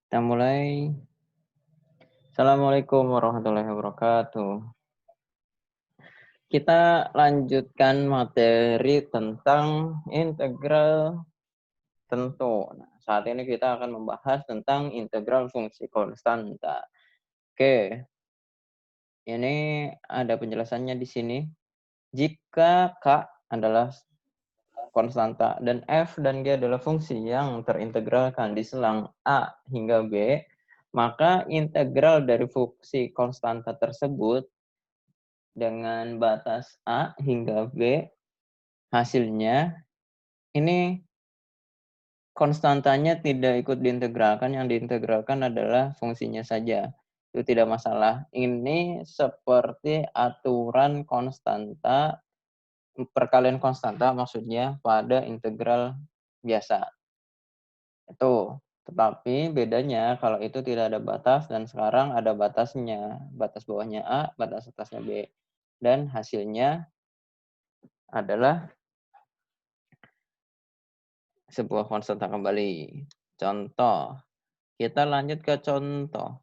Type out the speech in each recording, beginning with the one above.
Kita mulai. Assalamualaikum warahmatullahi wabarakatuh. Kita lanjutkan materi tentang integral tentu. Nah, saat ini kita akan membahas tentang integral fungsi konstanta. Oke, ini ada penjelasannya di sini. Jika K adalah konstanta dan F dan G adalah fungsi yang terintegralkan di selang A hingga B, maka integral dari fungsi konstanta tersebut dengan batas A hingga B, hasilnya ini konstantanya tidak ikut diintegralkan, yang diintegralkan adalah fungsinya saja. Itu tidak masalah. Ini seperti aturan konstanta, perkalian konstanta maksudnya pada integral biasa. Itu. Tetapi bedanya kalau itu tidak ada batas dan sekarang ada batasnya. Batas bawahnya A, batas atasnya B. Dan hasilnya adalah sebuah konstanta kembali. Contoh, kita lanjut ke contoh.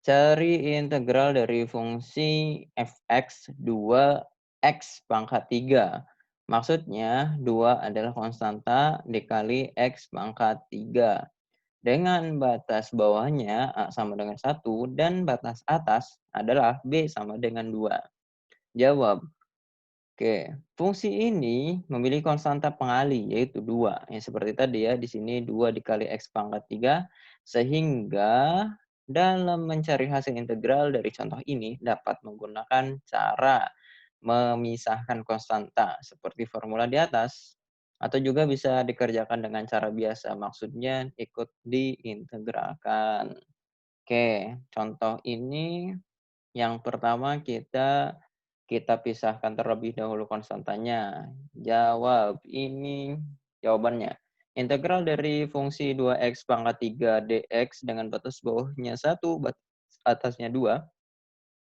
Cari integral dari fungsi fx 2x pangkat 3. Maksudnya 2 adalah konstanta dikali x pangkat 3. Dengan batas bawahnya A sama dengan 1 dan batas atas adalah B sama dengan 2. Jawab. Oke, fungsi ini memiliki konstanta pengali yaitu 2. Yang seperti tadi ya, di sini 2 dikali X pangkat 3, sehingga dalam mencari hasil integral dari contoh ini dapat menggunakan cara memisahkan konstanta seperti formula di atas, atau juga bisa dikerjakan dengan cara biasa, maksudnya ikut diintegralkan. Oke, contoh ini yang pertama kita pisahkan terlebih dahulu konstantanya. Jawab, ini jawabannya. Integral dari fungsi 2x pangkat 3 dx dengan batas bawahnya 1, batas atasnya 2,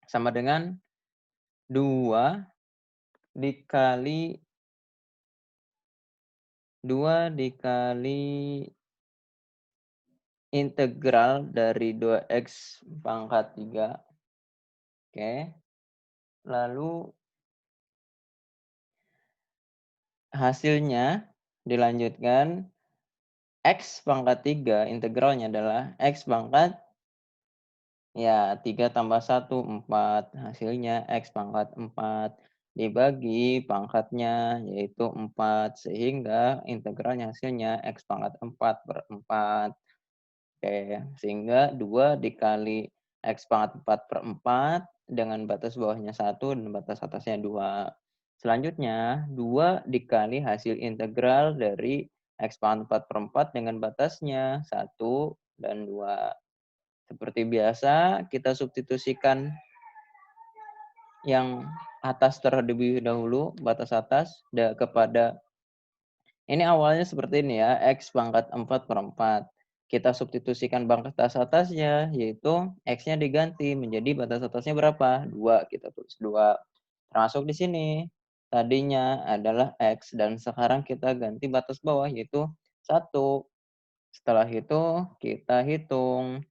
sama dengan 2 dikali 2 dikali integral dari 2x pangkat 3. Oke. Lalu hasilnya dilanjutkan X pangkat 3 integralnya adalah X pangkat, ya 3 tambah 1, 4. Hasilnya X pangkat 4 dibagi pangkatnya yaitu 4. Sehingga integralnya hasilnya X pangkat 4 per 4. Oke, sehingga 2 dikali X pangkat 4 per 4 dengan batas bawahnya 1 dan batas atasnya 2. Selanjutnya, 2 dikali hasil integral dari X pangkat 4 per 4 dengan batasnya 1 dan 2. Seperti biasa, kita substitusikan yang atas terlebih dahulu, batas atas, kepada ini awalnya seperti ini ya, X pangkat 4 per 4. Kita substitusikan batas atasnya, yaitu X-nya diganti menjadi batas atasnya berapa? 2, kita tulis 2. Termasuk di sini, tadinya adalah X, dan sekarang kita ganti batas bawah, yaitu 1. Setelah itu, kita hitung.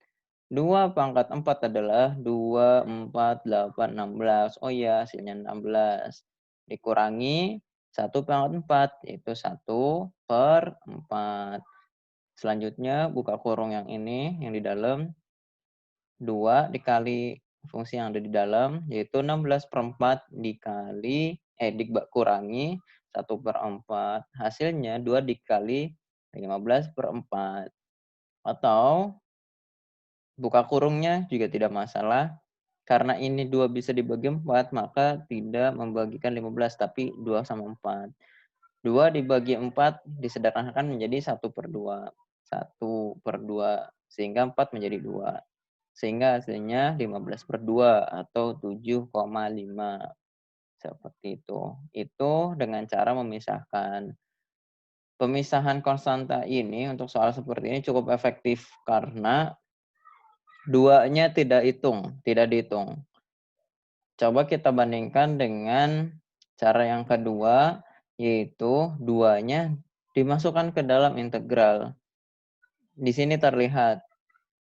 2 pangkat 4 adalah 2, 4, 8, 16. Oh iya, hasilnya 16. Dikurangi 1 pangkat 4, yaitu 1 per 4. Selanjutnya, buka kurung yang ini, yang di dalam. 2 dikali fungsi yang ada di dalam, yaitu 16 per 4 dikurangi 1 per 4. Hasilnya 2 dikali 15 per 4. Atau buka kurungnya juga tidak masalah. Karena ini 2 bisa dibagi 4, maka tidak membagikan 15, tapi 2 sama 4. 2 dibagi 4 disederhanakan menjadi 1/2. 1/2, sehingga 4 menjadi 2. Sehingga hasilnya 15/2 atau 7,5. Seperti itu. Itu dengan cara memisahkan. Pemisahan konstanta ini untuk soal seperti ini cukup efektif karena duanya tidak dihitung. Coba kita bandingkan dengan cara yang kedua, yaitu duanya dimasukkan ke dalam integral. Di sini terlihat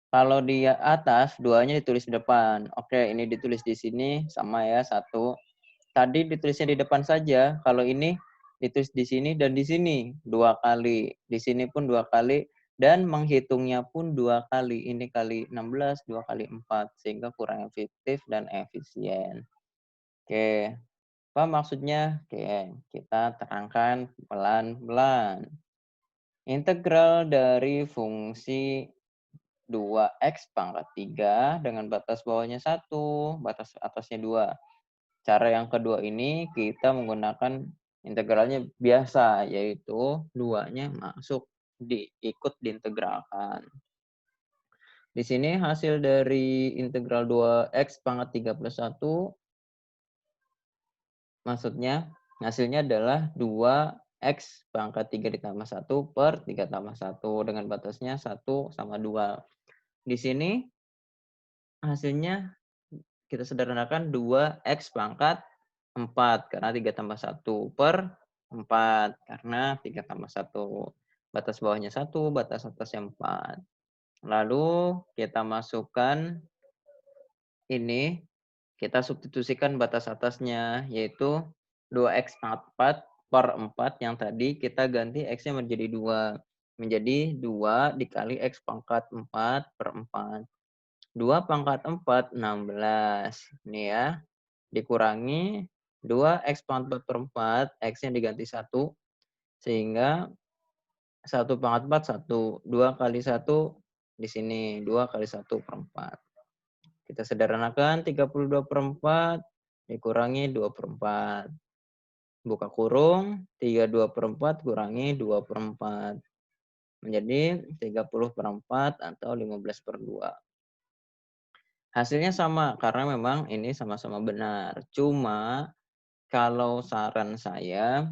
Kalau di atas, 2-nya ditulis di depan. Oke, ini ditulis di sini, sama ya, 1. Tadi ditulisnya di depan saja, kalau ini ditulis di sini dan di sini 2 kali. Di sini pun 2 kali, dan menghitungnya pun 2 kali. Ini kali 16, 2 kali 4, sehingga kurang efektif dan efisien. Oke, apa maksudnya? Oke, kita terangkan pelan-pelan. Integral dari fungsi 2x pangkat 3 dengan batas bawahnya 1, batas atasnya 2. Cara yang kedua ini kita menggunakan integralnya biasa, yaitu 2-nya masuk, ikut diintegralkan. Di sini hasil dari integral 2x pangkat 3 plus 1, maksudnya hasilnya adalah 2x pangkat 3 ditambah 1 per 3 tambah 1 dengan batasnya 1 sama 2. Di sini hasilnya kita sederhanakan 2x pangkat 4 karena 3 tambah 1 per 4 karena 3 tambah 1. Batas bawahnya 1, batas atasnya 4. Lalu kita masukkan ini, kita substitusikan batas atasnya, yaitu 2x pangkat 4 per 4 yang tadi kita ganti x-nya menjadi 2. Menjadi 2 dikali x pangkat 4 per 4. 2 pangkat 4, 16. Ini ya, dikurangi 2x pangkat 4 per 4, x-nya diganti 1, sehingga 1 pangkat 4, 1. 2 kali 1 di sini, 2 kali 1 per 4. Kita sederhanakan 32 per 4 dikurangi 2 per 4. Buka kurung, 32 per 4 kurangi 2 per 4. Menjadi 30 per 4 atau 15 per 2. Hasilnya sama, karena memang ini sama-sama benar. Cuma, kalau saran saya,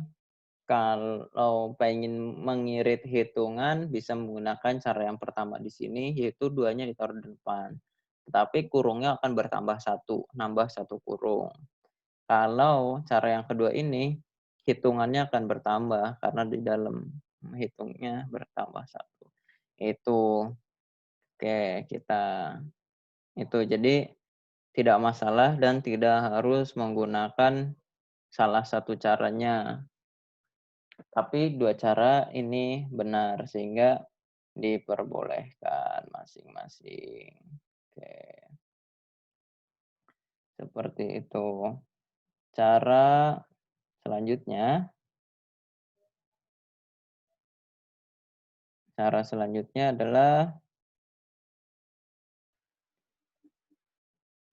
kalau pengen mengirit hitungan, bisa menggunakan cara yang pertama di sini, yaitu 2-nya ditaruh di depan. Tetapi kurungnya akan bertambah 1, nambah 1 kurung. Kalau cara yang kedua ini, hitungannya akan bertambah, karena di dalam hitungnya bertambah 1. Itu, oke, itu. Jadi, tidak masalah dan tidak harus menggunakan salah satu caranya. Tapi 2 cara ini benar, sehingga diperbolehkan masing-masing. Oke, seperti itu. Cara selanjutnya adalah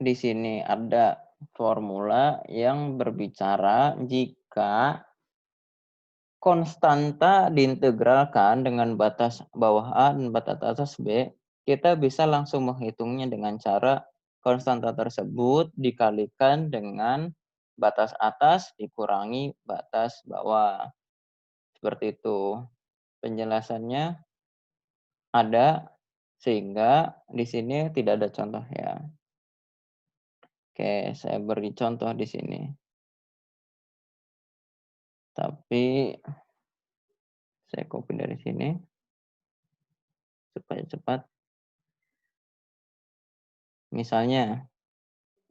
di sini ada formula yang berbicara jika konstanta diintegralkan dengan batas bawah A dan batas atas B, kita bisa langsung menghitungnya dengan cara konstanta tersebut dikalikan dengan batas atas dikurangi batas bawah. Seperti itu. Penjelasannya ada, sehingga di sini tidak ada contoh ya. Oke, saya beri contoh di sini. Tapi saya copy dari sini supaya cepat. Misalnya,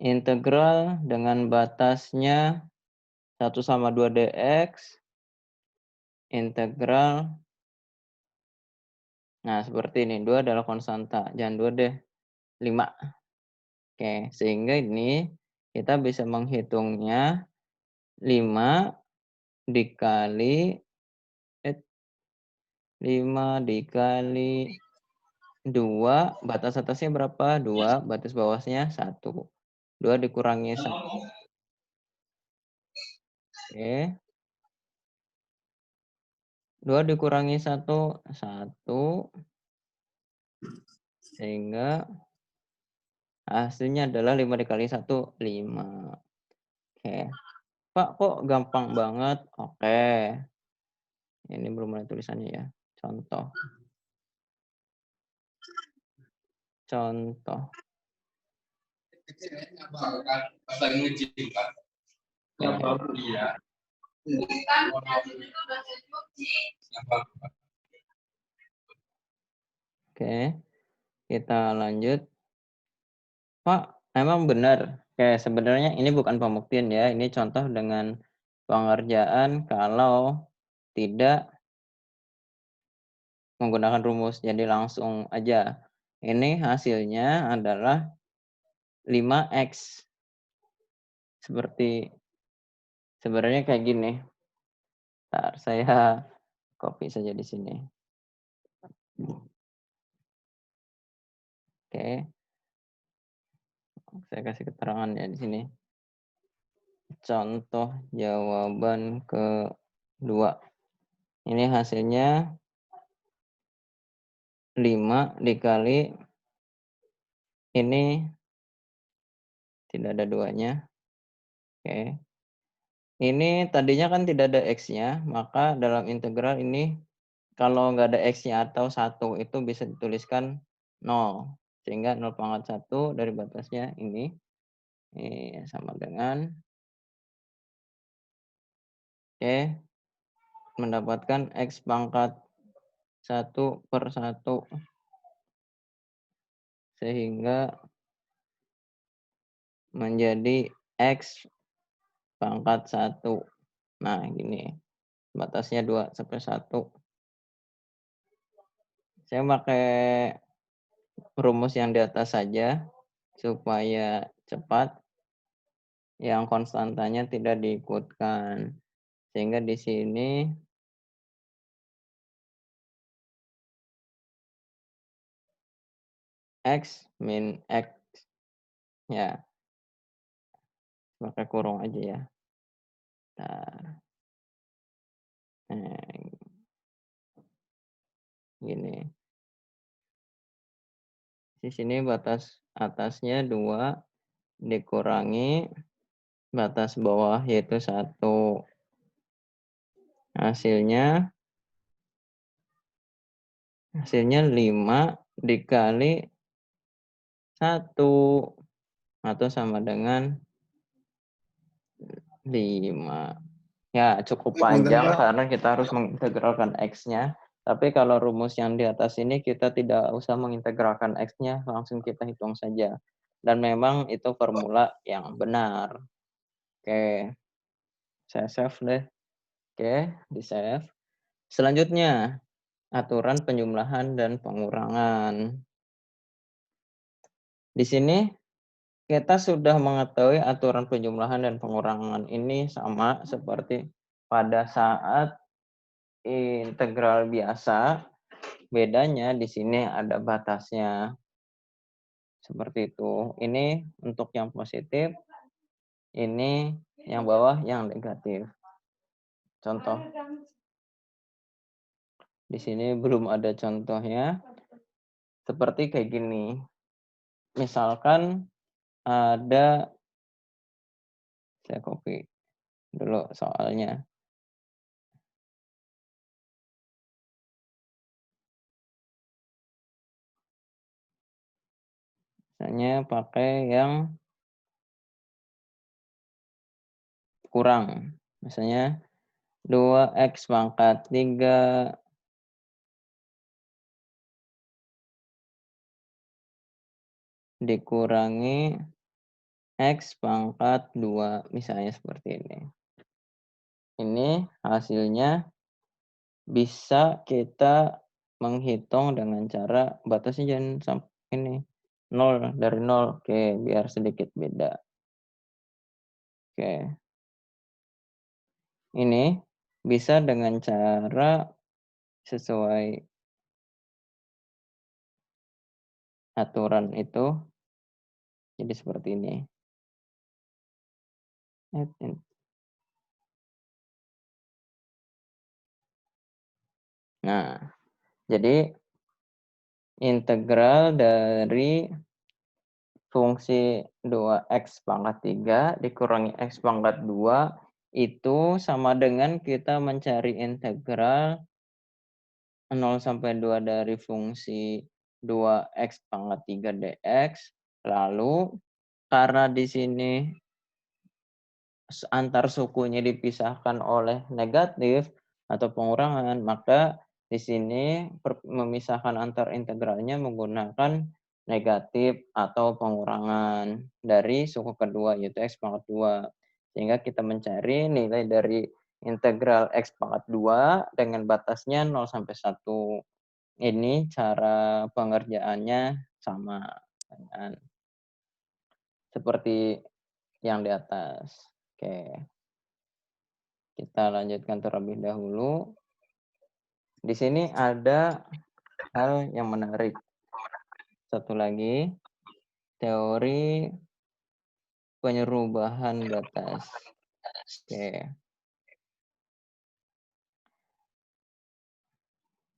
integral dengan batasnya 1 sama 2 dx, integral, nah seperti ini, 2 adalah konstanta, jangan 2 deh, 5. Oke, sehingga ini kita bisa menghitungnya 5 dikali 5 dikali 2, batas atasnya berapa? 2, batas bawahnya 1. 2 dikurangi 1. Oke. 2 dikurangi 1, 1. Sehingga hasilnya adalah 5 dikali 1, 5. Oke. Pak, kok gampang banget? Oke. Ini belum mulai tulisannya ya. Contoh. Contoh. Oke. Kita lanjut. Pak, emang benar. Oke, sebenarnya ini bukan pembuktian ya, ini contoh dengan pengerjaan kalau tidak menggunakan rumus, jadi langsung aja. Ini hasilnya adalah 5x. Seperti sebenarnya kayak gini. Bentar, saya copy saja di sini. Oke, saya kasih keterangan ya di sini. Contoh jawaban kedua. Ini hasilnya 5 dikali ini tidak ada duanya. Oke. Ini tadinya kan tidak ada X-nya, maka dalam integral ini kalau nggak ada X-nya atau 1 itu bisa dituliskan 0. Sehingga 0,1 dari batasnya ini sama dengan oke, mendapatkan X pangkat 1/1 sehingga menjadi X pangkat 1. Nah, gini. Batasnya 2/1. Saya pakai rumus yang di atas saja supaya cepat, yang konstantanya tidak diikutkan. Sehingga di sini X min X, ya, pakai kurung aja ya. Nah, gini. Di sini batas atasnya 2 dikurangi batas bawah yaitu 1. Hasilnya 5 dikali 1 atau sama dengan 5. Ya, cukup panjang karena kita harus mengintegralkan X-nya. Tapi kalau rumus yang di atas ini kita tidak usah mengintegralkan X-nya, langsung kita hitung saja. Dan memang itu formula yang benar. Oke, saya save deh. Oke, di-save. Selanjutnya, aturan penjumlahan dan pengurangan. Di sini kita sudah mengetahui aturan penjumlahan dan pengurangan ini sama seperti pada saat integral biasa. Bedanya di sini ada batasnya. Seperti itu. Ini untuk yang positif, ini yang bawah yang negatif. Contoh. Di sini belum ada contohnya. Seperti kayak gini. Misalkan ada, saya copy dulu soalnya. Misalnya pakai yang kurang. Misalnya 2x pangkat 3 dikurangi x pangkat 2. Misalnya seperti ini. Ini hasilnya bisa kita menghitung dengan cara batasnya jangan sampai ini 0 dari 0. Oke, biar sedikit beda. Oke. Ini bisa dengan cara sesuai aturan itu jadi seperti ini. Nah, jadi integral dari fungsi 2x pangkat 3 dikurangi x pangkat 2 itu sama dengan kita mencari integral 0 sampai 2 dari fungsi 2x pangkat 3 dx. Lalu karena di sini antar sukunya dipisahkan oleh negatif atau pengurangan, maka di sini memisahkan antar integralnya menggunakan negatif atau pengurangan dari suku kedua, yaitu X pangkat 2. Sehingga kita mencari nilai dari integral X pangkat 2 dengan batasnya 0 sampai 1. Ini cara pengerjaannya sama dengan seperti yang di atas. Oke, kita lanjutkan terlebih dahulu. Di sini ada hal yang menarik. Satu lagi, teori penyerubahan batas. Oke.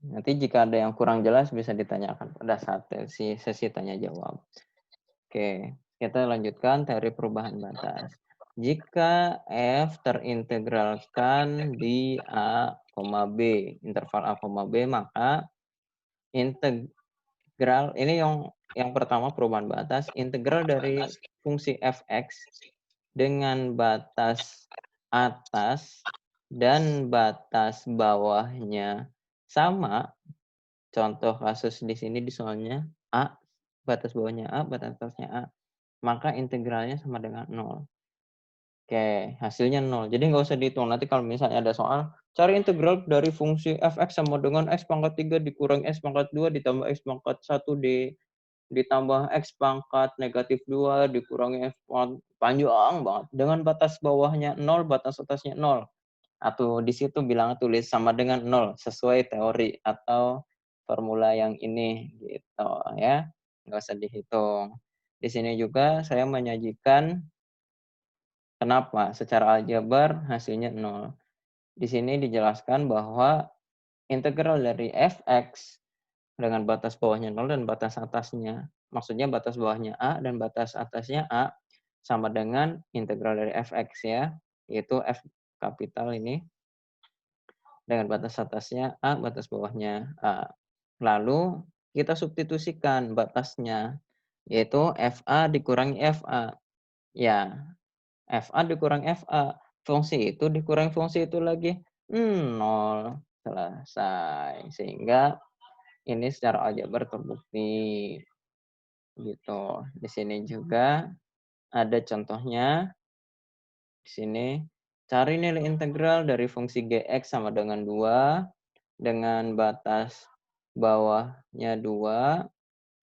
Nanti jika ada yang kurang jelas bisa ditanyakan pada saat sesi tanya jawab. Oke, kita lanjutkan teori perubahan batas. Jika F terintegralkan di A, B, interval A, B, maka integral ini yang pertama perubahan batas, integral dari fungsi fx dengan batas atas dan batas bawahnya sama. Contoh kasus di sini di soalnya A, batas bawahnya A, batas atasnya A, maka integralnya sama dengan 0. Oke, hasilnya 0. Jadi nggak usah dihitung. Nanti kalau misalnya ada soal, cari integral dari fungsi fx sama dengan x pangkat 3 dikurangi x pangkat 2 ditambah x pangkat 1 ditambah x pangkat negatif 2 dikurangi x pangkat panjang banget. Dengan batas bawahnya 0, batas atasnya 0. Atau di situ bilang tulis sama dengan 0 sesuai teori atau formula yang ini gitu ya. Nggak usah dihitung. Di sini juga saya menyajikan kenapa secara aljabar hasilnya 0. Di sini dijelaskan bahwa integral dari fx dengan batas bawahnya 0 dan batas atasnya. Maksudnya batas bawahnya A dan batas atasnya A sama dengan integral dari fx ya, yaitu f kapital ini dengan batas atasnya A, batas bawahnya A. Lalu kita substitusikan batasnya, yaitu FA dikurangi FA. Ya, FA dikurangi FA. Fungsi itu dikurangi fungsi itu lagi 0. Selesai. Sehingga ini secara aljabar terbukti. Gitu. Di sini juga ada contohnya. Di sini cari nilai integral dari fungsi Gx sama dengan 2 dengan batas bawahnya 2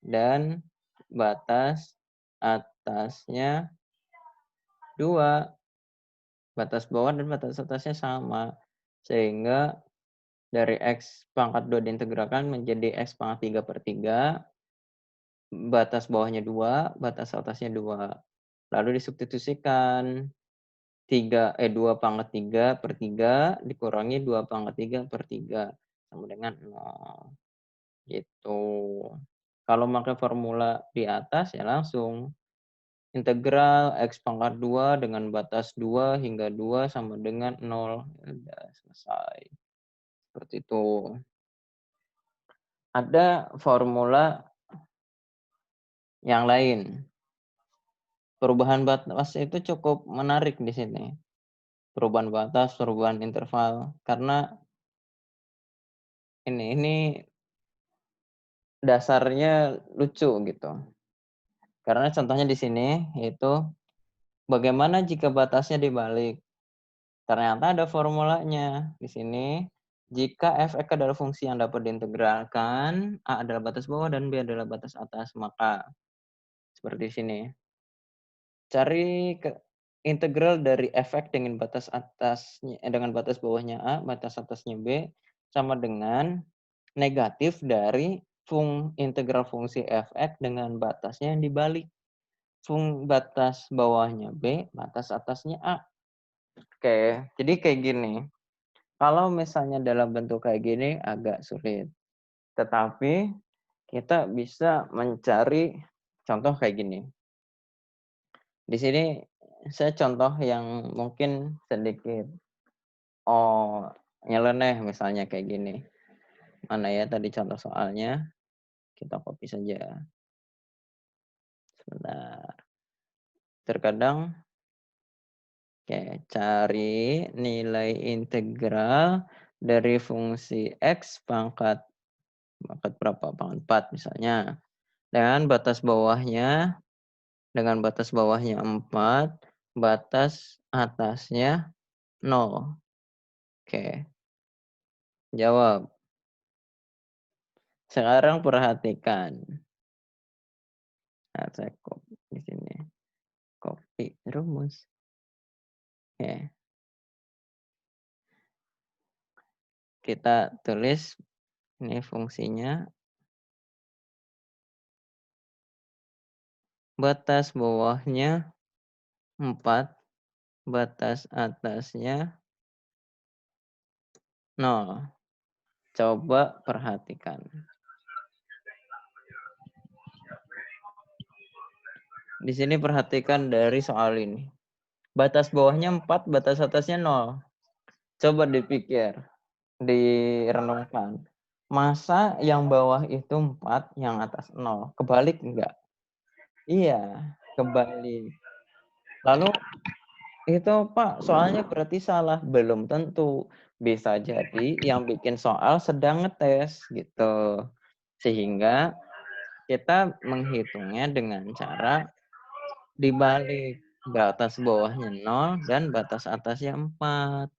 dan batas atasnya 2. Batas bawah dan batas atasnya sama. Sehingga dari X pangkat 2 diintegralkan menjadi X pangkat 3/3. Batas bawahnya 2, batas atasnya 2. Lalu disubstitusikan 2 pangkat 3/3 dikurangi 2 pangkat 3/3 sama dengan 0. Gitu. Kalau pakai formula di atas ya langsung integral X pangkat 2 dengan batas 2 hingga 2 sama dengan 0. Ya udah selesai. Seperti itu. Ada formula yang lain. Perubahan batas itu cukup menarik di sini. Perubahan batas, perubahan interval. Karena ini dasarnya lucu gitu. Karena contohnya di sini yaitu bagaimana jika batasnya dibalik? Ternyata ada formulanya di sini. Jika f(x) adalah fungsi yang dapat diintegralkan, A adalah batas bawah dan B adalah batas atas, maka seperti sini. Cari integral dari f(x) dengan batas atasnya dengan batas bawahnya A, batas atasnya B sama dengan negatif dari integral fungsi f(x) dengan batasnya yang dibalik. Batas bawahnya B, batas atasnya A. Oke, jadi kayak gini. Kalau misalnya dalam bentuk kayak gini agak sulit. Tetapi kita bisa mencari contoh kayak gini. Di sini saya contoh yang mungkin sedikit nyeleneh misalnya kayak gini. Mana ya tadi contoh soalnya? Kita copy saja. Sebentar. Terkadang cari nilai integral dari fungsi X pangkat berapa? Pangkat 4 misalnya. dengan batas bawahnya 4, batas atasnya 0. Oke, jawab. Sekarang perhatikan. Nah, saya copy di sini. Copy rumus. Oke, kita tulis ini fungsinya. Batas bawahnya 4, batas atasnya 0. Coba perhatikan. Di sini perhatikan dari soal ini. Batas bawahnya 4, batas atasnya 0. Coba dipikir, direnungkan. Masa yang bawah itu 4, yang atas 0? Kebalik enggak? Iya, kebalik. Lalu itu Pak, soalnya berarti salah. Belum tentu. Bisa jadi yang bikin soal sedang ngetes gitu. Sehingga kita menghitungnya dengan cara dibalik. Batas bawahnya 0 dan batas atasnya 4.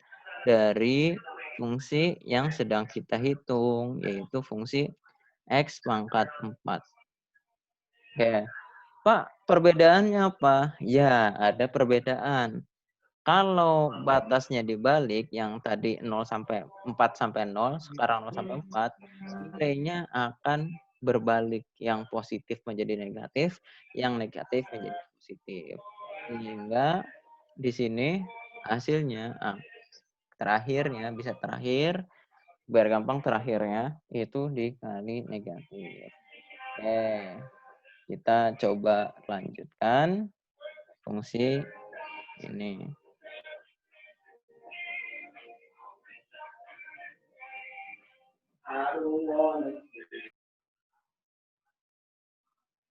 Dari fungsi yang sedang kita hitung, yaitu fungsi X pangkat 4. Oke. Pak, perbedaannya apa? Ya, ada perbedaan. Kalau batasnya dibalik, yang tadi 0 sampai 4 sampai 0, sekarang 0 sampai 4, nilainya akan berbalik. Yang positif menjadi negatif, yang negatif menjadi positif. Sehingga di sini hasilnya, terakhirnya, bisa terakhir, biar gampang terakhirnya, itu dikali negatif. Oke, kita coba lanjutkan fungsi ini.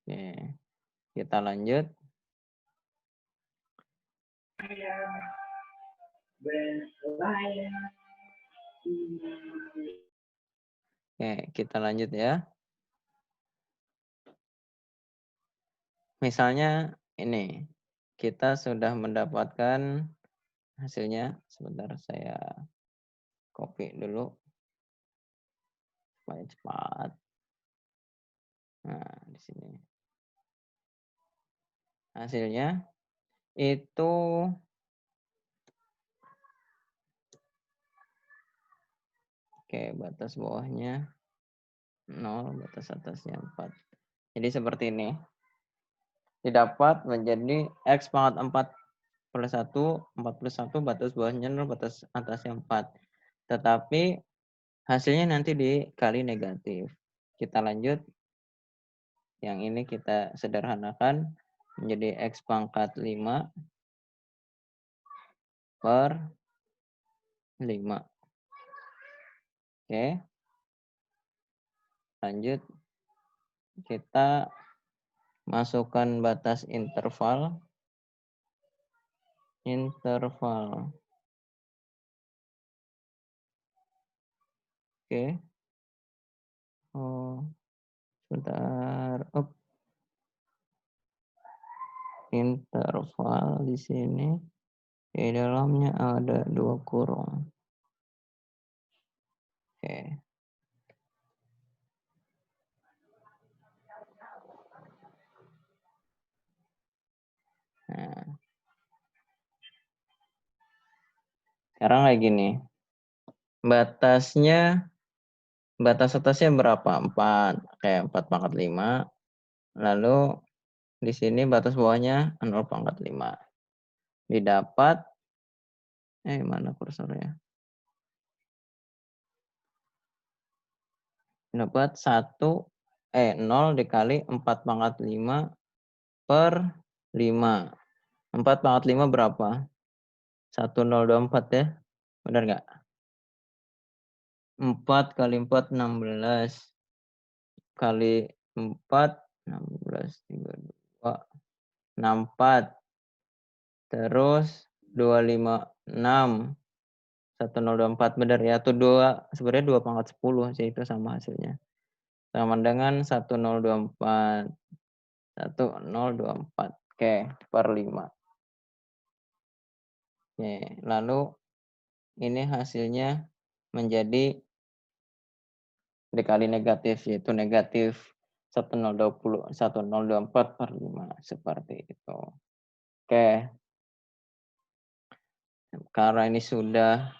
Oke, kita lanjut. Oke, kita lanjut ya. Misalnya ini, kita sudah mendapatkan hasilnya. Sebentar saya copy dulu supaya cepat. Nah, di sini. Hasilnya itu oke, batas bawahnya 0, batas atasnya 4. Jadi seperti ini. Didapat menjadi X pangkat 4 plus 1, 4 plus 1, batas bawahnya 0, batas atasnya 4. Tetapi hasilnya nanti dikali negatif. Kita lanjut. Yang ini kita sederhanakan menjadi X pangkat 5 per 5. Oke. Lanjut. Kita masukkan batas interval. Oke. Oh, sebentar. Interval di sini. Di dalamnya ada 2 kurung. Oke. Nah, sekarang kayak gini. Batas atasnya berapa? 4. Kayak 4 pangkat 5. Lalu di sini batas bawahnya 0 pangkat 5. Didapat, mana kursornya? Dapat 0 dikali 4 pangkat 5 per 5. 4 pangkat 5 berapa? 1024 ya? Benar nggak? 4 kali 4, 16. Kali 4, 16, 32, 64. Terus 256. 1024 benar ya? Atau 2, sebenarnya 2 pangkat 10 sih itu sama hasilnya. sama dengan 1024. 1024. Oke, per 5. Oke, lalu ini hasilnya menjadi dikali negatif, yaitu negatif 1024 per 5, seperti itu. Oke, karena ini sudah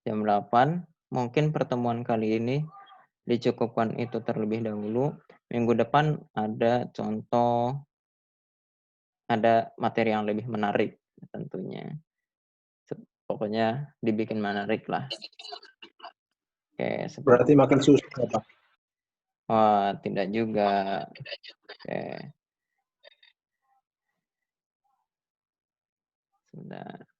jam 8, mungkin pertemuan kali ini dicukupkan itu terlebih dahulu. Minggu depan ada materi yang lebih menarik tentunya. Pokoknya dibikin menarik lah. Oke, Berarti seperti makin susah ya, Pak. oh, tidak juga. Oke. Sudah.